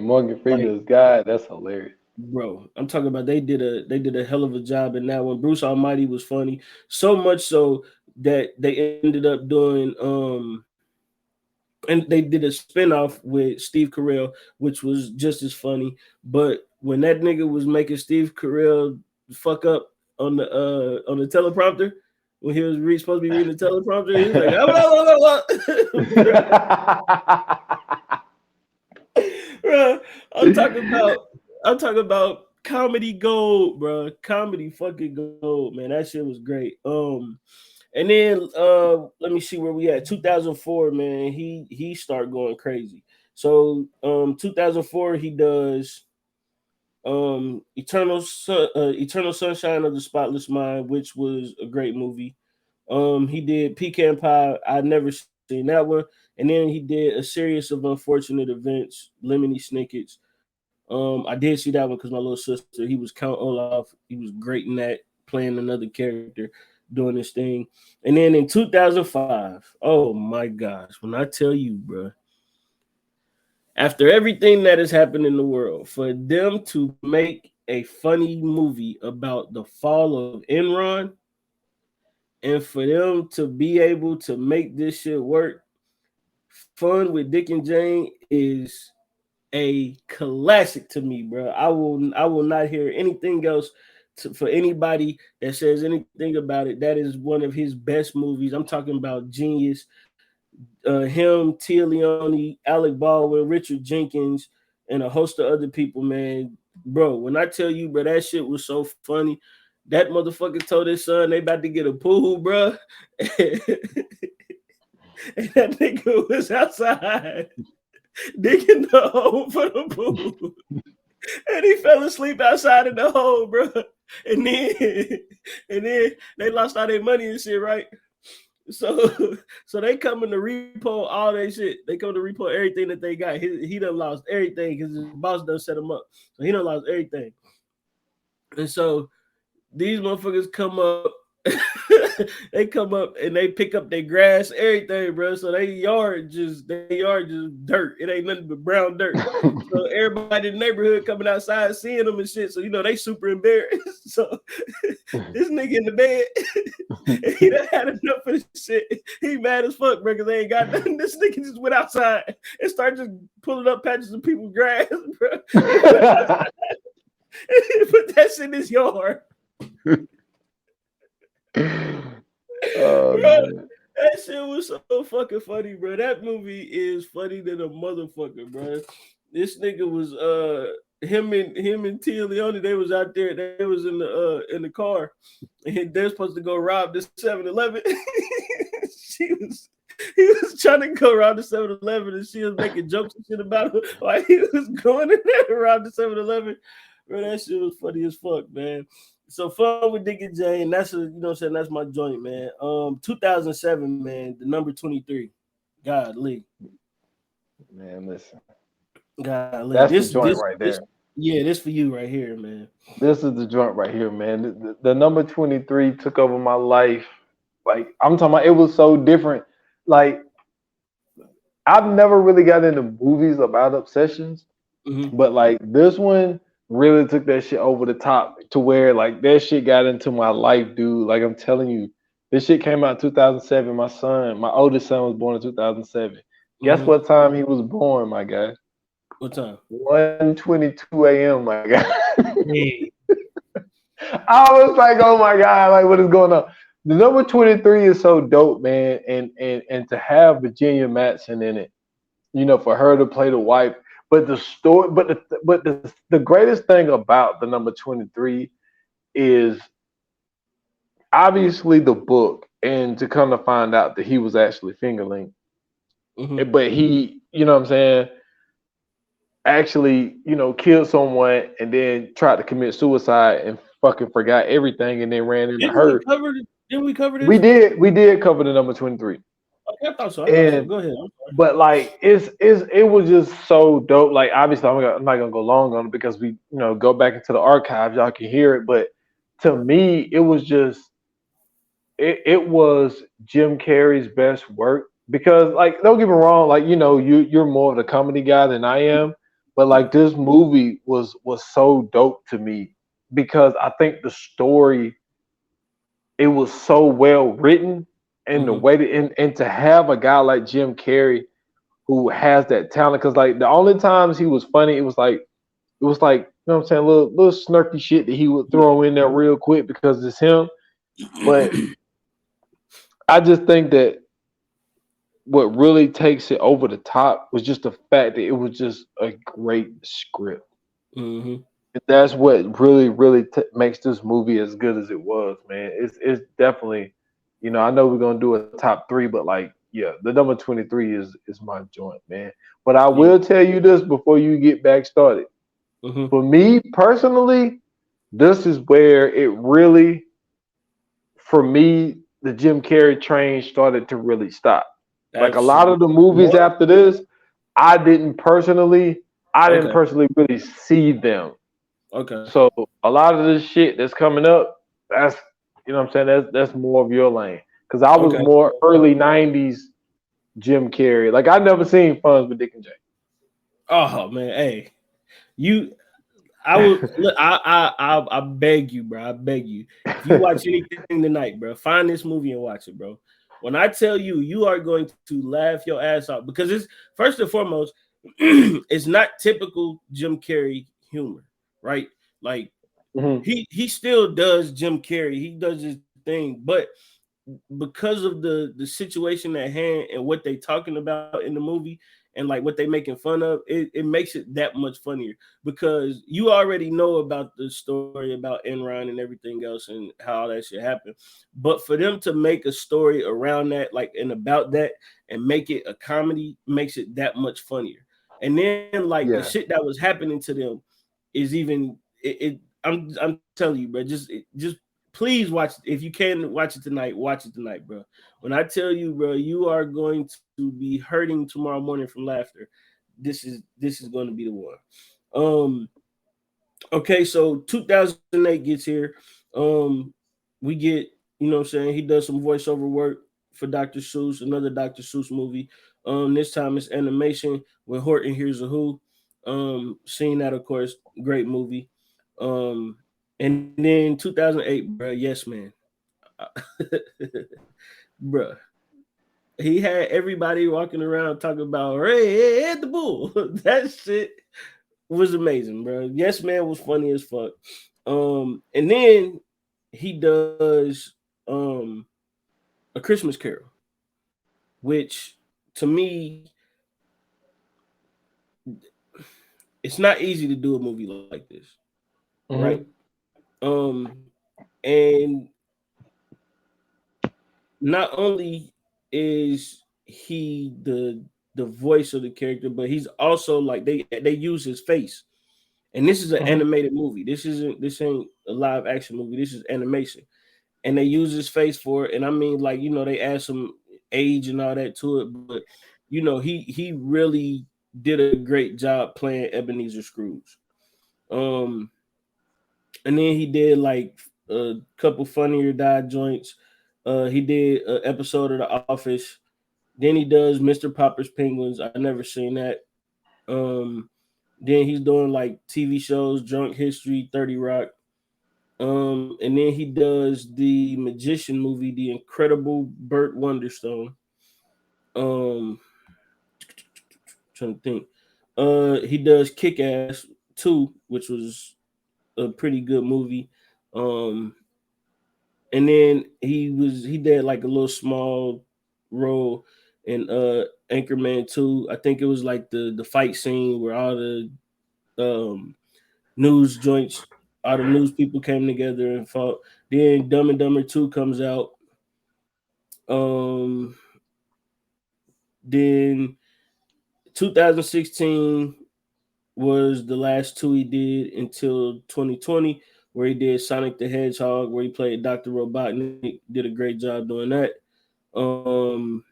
Morgan like Freeman's guy. That's hilarious. bro, I'm talking about they did a hell of a job in that one. Bruce Almighty was funny, so much so that they ended up doing and they did a spinoff with Steve Carell, which was just as funny. But when that nigga was making Steve Carell fuck up on the teleprompter, when he was supposed to be reading the teleprompter, he was like, bro, I'm talking about I'm talking about comedy gold, bro. Comedy fucking gold, man. That shit was great. And then let me see where we at. 2004, man. He started going crazy. So 2004 he does Eternal Sunshine of the Spotless Mind, which was a great movie. He did Pecan Pie. I'd never seen that one. And then he did A Series of Unfortunate Events, Lemony Snicket's. I did see that one because my little sister, he was Count Olaf. He was great in that, playing another character, doing this thing. And then in 2005, oh my gosh, when I tell you, bro, after everything that has happened in the world, for them to make a funny movie about the fall of Enron and for them to be able to make this shit work, Fun with Dick and Jane is a classic to me, bro. I will not hear anything else for anybody that says anything about it. That is one of his best movies. I'm talking about genius. Him, Tia Leone, Alec Baldwin, Richard Jenkins, and a host of other people, man. Bro, when I tell you, bro, that shit was so funny. That motherfucker told his son they about to get a pool, bro. And that nigga was outside digging the hole for the pool. And he fell asleep outside in the hole, bro. And then they lost all their money and shit, right? So they coming to repo all their shit. They come to repo everything that they got. He done lost everything because his boss done set him up. So he done lost everything. And so these motherfuckers come up. They come up and they pick up their grass, everything, bro. So their yard just dirt. It ain't nothing but brown dirt. So everybody in the neighborhood coming outside seeing them and shit. So they super embarrassed. So this nigga in the bed, he done had enough of this shit. He mad as fuck, bro, because they ain't got nothing. This nigga just went outside and started just pulling up patches of people's grass, bro. Put that shit in his yard. Oh, bro, that shit was so fucking funny, bro. That movie is funny than a motherfucker, bro. This nigga was him and Tia Leone, they was out there, they was in the car, and they're supposed to go rob this 7-Eleven. He was trying to go rob the 7-Eleven, and she was making jokes and shit about him while he was going in there to rob the 7-Eleven. Bro, that shit was funny as fuck, man. So Fun with Dick and Jane, that's that's my joint, man. 2007, man, the number 23. Godly. Man, listen. Godly. That's the joint right there. This for you right here, man. This is the joint right here, man. The number 23 took over my life. Like, I'm talking about, it was so different. Like, I've never really got into movies about obsessions, but like this one really took that shit over the top to where like that shit got into my life, dude. Like, I'm telling you, this shit came out in 2007. My oldest son was born in 2007. Guess what time he was born, my guy? What time? 1:22 a.m., my guy. I was like, oh my God, like what is going on? The number 23 is so dope, man. And to have Virginia Madsen in it, for her to play the wife. But the story, but the greatest thing about the number 23 is obviously the book, and to come to find out that he was actually fingerling. But he, what I'm saying, actually, killed someone and then tried to commit suicide and fucking forgot everything and then ran into her. Didn't we cover this? We did cover the number 23. Okay, I thought so. Go ahead. But like it was just so dope. Like, obviously I'm not gonna go long on it because we go back into the archives, y'all can hear it. But to me, it was just it was Jim Carrey's best work. Because, like, don't get me wrong, like, you're more of the comedy guy than I am, but like this movie was so dope to me because I think the story, it was so well written, and the way and to have a guy like Jim Carrey who has that talent, because like the only times he was funny, it was like what I'm saying, little snarky shit that he would throw in there real quick because it's him. But I just think that what really takes it over the top was just the fact that it was just a great script. That's what really makes this movie as good as it was, man. It's definitely, I know we're gonna do a top 3, but like, yeah, the number 23 is my joint, man. But I will tell you this before you get back started. For me personally, this is where it really, for me, the Jim Carrey train started to really stop. Like a lot Absolutely. of the movies What? after this, I didn't Okay. personally really see them. Okay. So a lot of this shit that's coming up, that's you know what I'm saying. That's more of your lane. Because I was Okay. more early '90s Jim Carrey. Like I never seen Funds with Dick and Oh man, hey, you. I will. Look, I beg you, bro. I beg you. If you watch Jay. anything tonight, bro, find this movie and watch it, bro. When I tell you, you are going to laugh your ass off because it's first and foremost, it's not typical Jim Carrey humor, right? Like Mhm. he still does Jim Carrey. He does his thing, but because of the situation at hand and what they talking about in the movie and like what they making fun of, it makes it that much funnier because you already know about the story about Enron and everything else and how all that shit happened. But for them to make a story around that, like and about that, and make it a comedy makes it that much funnier. And then like the Yeah. shit that was happening to them is even it I'm telling you, bro, just please watch it. If you can watch it tonight, watch it tonight, bro. When I tell you, bro, you are going to be hurting tomorrow morning from laughter. This is going to be the one. Um, okay, so 2008 gets here. Um, we get, you know what I'm saying, he does some voiceover work for Dr. Seuss, another Dr. Seuss movie. This time it's animation with Horton Hears a Who. Seeing that, of course, great movie. Um, and then 2008, bro, yes, man. Bruh. He had everybody walking around talking about hey, the bull. That shit was amazing, bro. Yes, man was funny as fuck. And then he does a Christmas Carol, which to me, it's not easy to do a movie like this, right? Mhm. And not only is he the voice of the character, but he's also like they use his face. And this is an Mhm. animated movie. This ain't a live action movie. This is animation. And they use his face for it. And I mean, like, you know, they add some age and all that to it, but you know, he really did a great job playing Ebenezer Scrooge. Um, and then he did like a couple funnier die joints. He did an episode of The Office. Then he does Mr. Popper's Penguins. I never seen that. Um, then he's doing like TV shows, Drunk History, 30 Rock. And then he does the magician movie, The Incredible Burt Wonderstone. Um, trying to think. He does Kick Ass 2, which was a pretty good movie. Um, and then he did like a little small role in Anchorman 2. I think it was like the fight scene where all the um news joints, all the news people came together and fought. Then Dumb and Dumber 2 comes out. Um, then 2016 was the last two he did until 2020, where he did Sonic the Hedgehog, where he played Dr. Robotnik. Did a great job doing that. Um,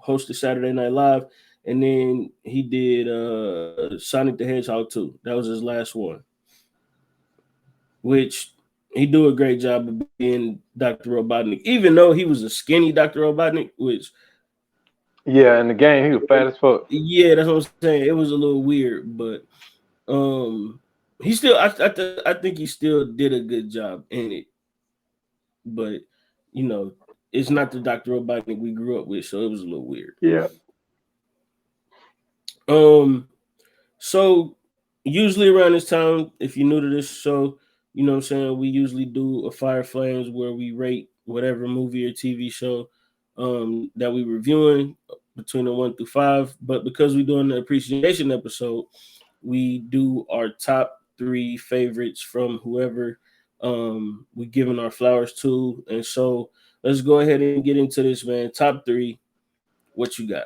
hosted Saturday Night Live, and then he did Sonic the Hedgehog 2. That was his last one, which he do a great job of being Dr. Robotnik, even though he was a skinny Dr. Robotnik, which Yeah, in the game he was fat as fuck. yeah, that's what I'm saying. It was a little weird, but he still I think he still did a good job in it. But you know, it's not the Dr. Robotnik we grew up with, so it was a little weird. Yeah. Um So usually around this time, if you're new to this show, you know what I'm saying, we usually do a Fire Flames where we rate whatever movie or TV show that we reviewing between a 1 through 5. But because we're doing the appreciation episode, we do our top 3 favorites from whoever we giving our flowers to. And so let's go ahead and get into this, man. Top 3, what you got?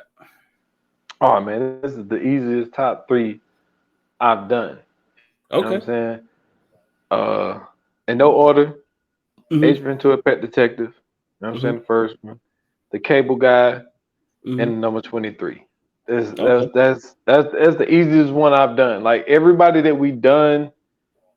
Oh man, this is the easiest top three I've done. You know what Okay. I'm saying? In no order. Ace Mm-hmm. Ventura, Pet Detective. You know what I'm Mm-hmm. saying? The first one. The Cable Guy, Mm-hmm. and number 23. That's Okay. that's that's that's the easiest one I've done. Like everybody that we done.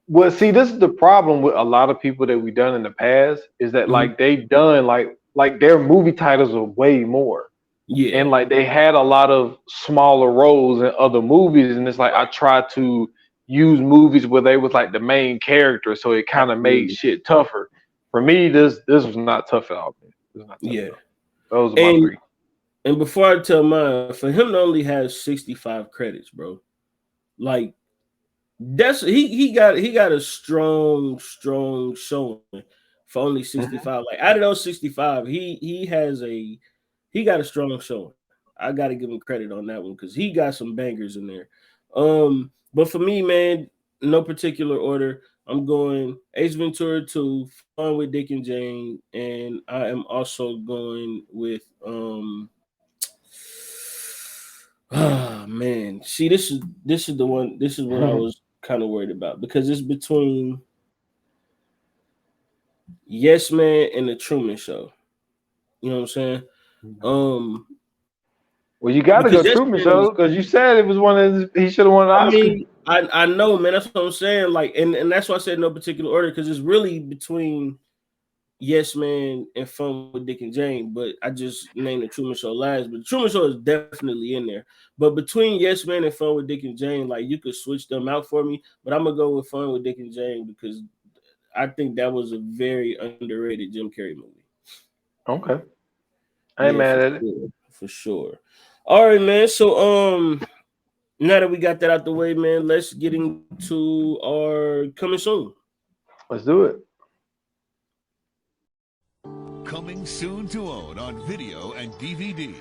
Well, see, this is the problem with a lot of people that we done in the past is that Mm-hmm. like they done like their movie titles are way more. Yeah. And like they had a lot of smaller roles in other movies, and it's like I tried to use movies where they was like the main character, so it kind of made Absolutely. shit tougher. For me, this was not tough at all. Man. This was not tough Yeah. at all. Those are my And three. and before I tell mine, for him to only have 65 credits, bro. Like that's he got a strong showing for only Mhm. 65. Like out of those 65, he got a strong showing. I gotta give him credit on that one because he got some bangers in there. But for me, man, no particular order. I'm going Ace Ventura 2, Fun with Dick and Jane, and I am also going with ah man. See, this is the one. This is what I was kind of worried about because it's between Yes Man and the Truman Show. You know what I'm saying? Um, Well, you got to because go Yes Truman Man is. Show because you said it was one of he should have won an I Oscar. mean, I know, man. That's what I'm saying. Like, and that's why I said no particular order because it's really between Yes Man and Fun with Dick and Jane. But I just named the Truman Show last. But the Truman Show is definitely in there. But between Yes Man and Fun with Dick and Jane, like you could switch them out for me. But I'm gonna go with Fun with Dick and Jane because I think that was a very underrated Jim Carrey movie. Okay, I ain't Yeah, mad for at it. sure. For sure. All right, man. So now that we got that out the way, man, let's get into our coming soon. Let's do it. Coming soon to own on video and DVD.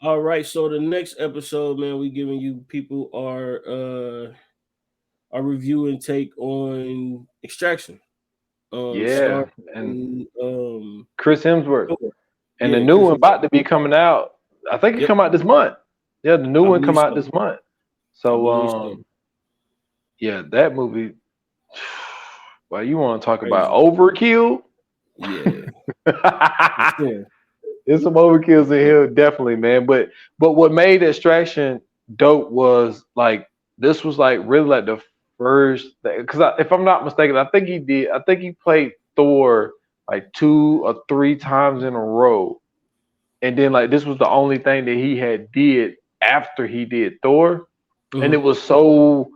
All right, so the next episode, man, we giving you people our review and take on Extraction. Yeah, and Starring Chris Hemsworth, and the yeah, new Chris. one about to be coming out. I think it Yep, come out this month. Yeah, the new I one come believe out so. this month. I So believe so. yeah, that movie. Well, you want to talk about Crazy. overkill? Yeah. Yeah. There's some overkills in here, definitely, man. But what made Extraction dope was like this was like really like the first because if I'm not mistaken, I think he did. I think he played Thor like 2 or 3 times in a row, and then like this was the only thing that he had did after he did Thor, and it Mhm. was so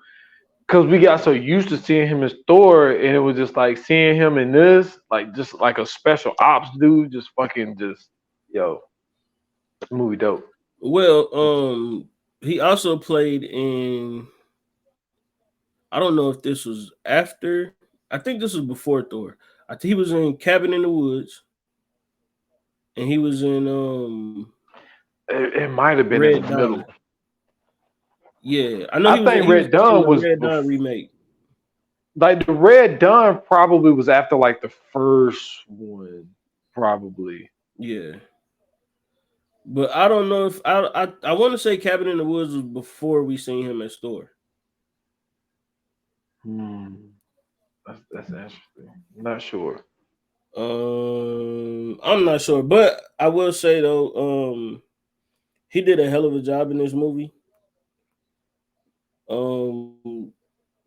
because we got so used to seeing him as Thor, and it was just like seeing him in this, like just like a special ops dude, just fucking just yo, movie dope. Well, he also played in. I don't know if this was after. I think this was before Thor. I think he was in Cabin in the Woods, and he was in It might have been in the Red middle. Dawn. Yeah, I know I he was. think He was Red in Dawn the was Red Dawn remake. like the Red Dawn probably was after like the first one, probably. Yeah, but I don't know if I want to say Cabin in the Woods was before we seen him as Thor. Hmm. That's interesting. I'm not sure. I'm not sure, but I will say though, he did a hell of a job in this movie.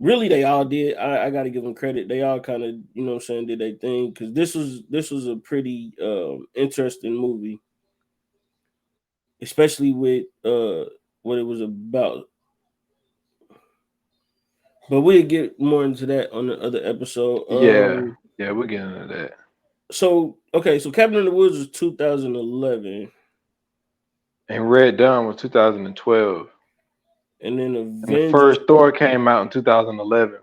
Really, they all did. I got to give them credit. They all kind of, you know, what I'm saying, did their thing because this was a pretty interesting movie, especially with what it was about. But we'll get more into that on the other episode. Yeah, yeah, we're getting into that. So okay, so Cabin in the Woods was 2011, And Red Dawn was 2012, and then and the Avengers. first Thor came out in 2011.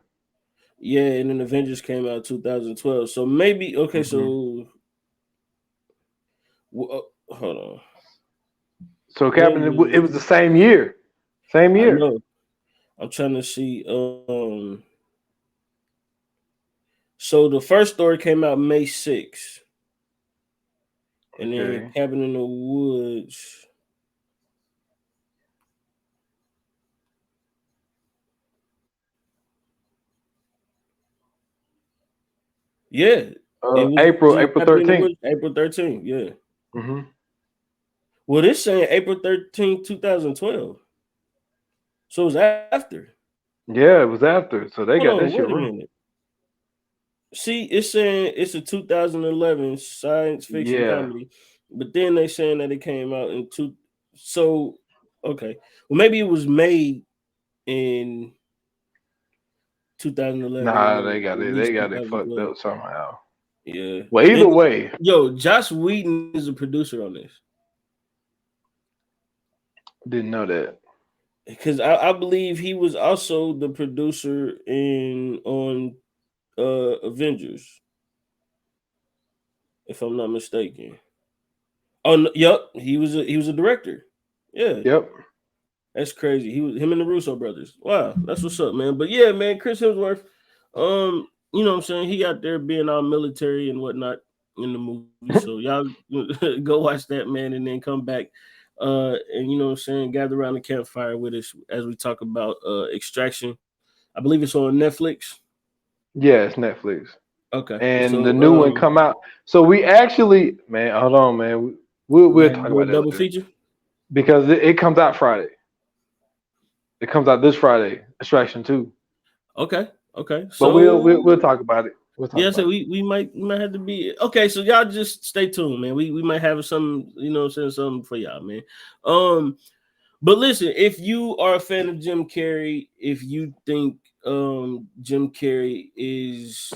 Yeah, and then Avengers came out 2012. So maybe okay. Hmm. So hold on. So When Captain, it was was the same year. Same I year. know? I'm trying to see. So the first story came out May 6th, and then Okay. Cabin in the Woods. Yeah. April 13th. April 13th, yeah. Mm-hmm. Well, this saying April 13th, 2012. So it was after. Yeah, it was after. So they got that shit Wait a wrong. minute. See, it's saying it's a 2011 science fiction comedy, but then they saying that it came out in So, okay. Well, maybe it was made in 2011. Nah, they got it fucked up somehow. Yeah. Well, either way. Yo, Joss Whedon is a producer on this. Didn't know that. Because I believe he was also the producer on Avengers, if I'm not mistaken. Oh, no, yep, he was a director. Yeah. Yep. That's crazy. Him and the Russo brothers. Wow, that's what's up, man. But yeah, man, Chris Hemsworth, you know what I'm saying? He out there being all military and whatnot in the movie. So y'all go watch that, man, and then come back. And you know what I'm saying, gather around the campfire with us as we talk about Extraction. I believe it's on Netflix. Yeah, it's Netflix. Okay. And so, the new one come out. So we actually, man, hold on, man. We'll talk about that double feature because it comes out Friday. It comes out this Friday. Extraction 2. Okay. So we'll talk about it. So we might have to be okay. So y'all just stay tuned, man. We might have some, you know, something for y'all, man. But listen, if you are a fan of Jim Carrey, if you think Jim Carrey is,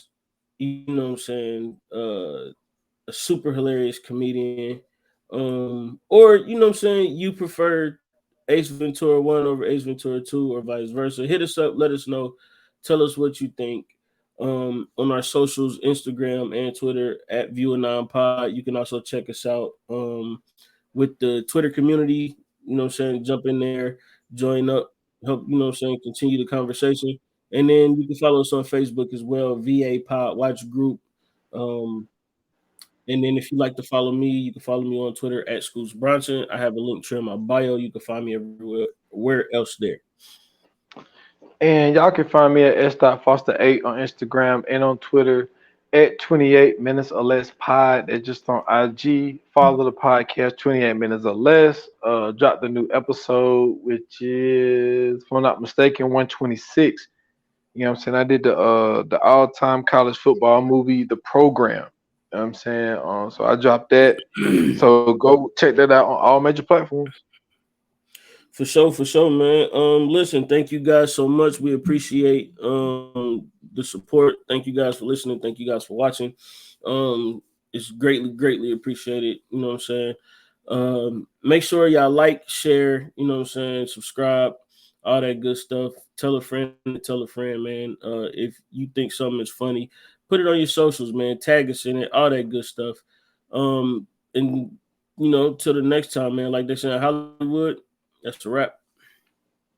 you know what I'm saying, a super hilarious comedian, or you know what I'm saying, you prefer Ace Ventura 1 over Ace Ventura 2 or vice versa, hit us up, let us know, tell us what you think on our socials, Instagram and Twitter at ViewAnon You can also check us out with the Twitter community, you know what I'm saying, jump in there, join up, help, you know what I'm saying, continue the conversation. And then you can follow us on Facebook as well, VA Pod Watch Group. And then if you'd like to follow me, you can follow me on Twitter at Scoots Bronson. I have a link to in my bio. You can find me everywhere where else there. And y'all can find me at s.foster8 on Instagram and on Twitter at 28 minutes or less pod. That's just on IG. Follow the podcast 28 minutes or less. Drop the new episode, which is, if I'm not mistaken, 126. You know what I'm saying? I did the all-time college football movie, The Program. You know what I'm saying? So I dropped that. So go check that out on all major platforms. For sure, man. Listen, thank you guys so much. We appreciate the support. Thank you guys for listening. Thank you guys for watching. It's greatly appreciated. You know what I'm saying? Make sure y'all like, share, you know what I'm saying, subscribe, all that good stuff. Tell a friend, man. If you think something is funny, put it on your socials, man. Tag us in it, all that good stuff. And you know, till the next time, man. Like they say in Hollywood, that's a wrap.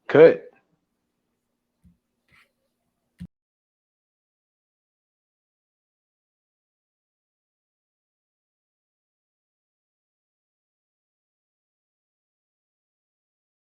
Cut.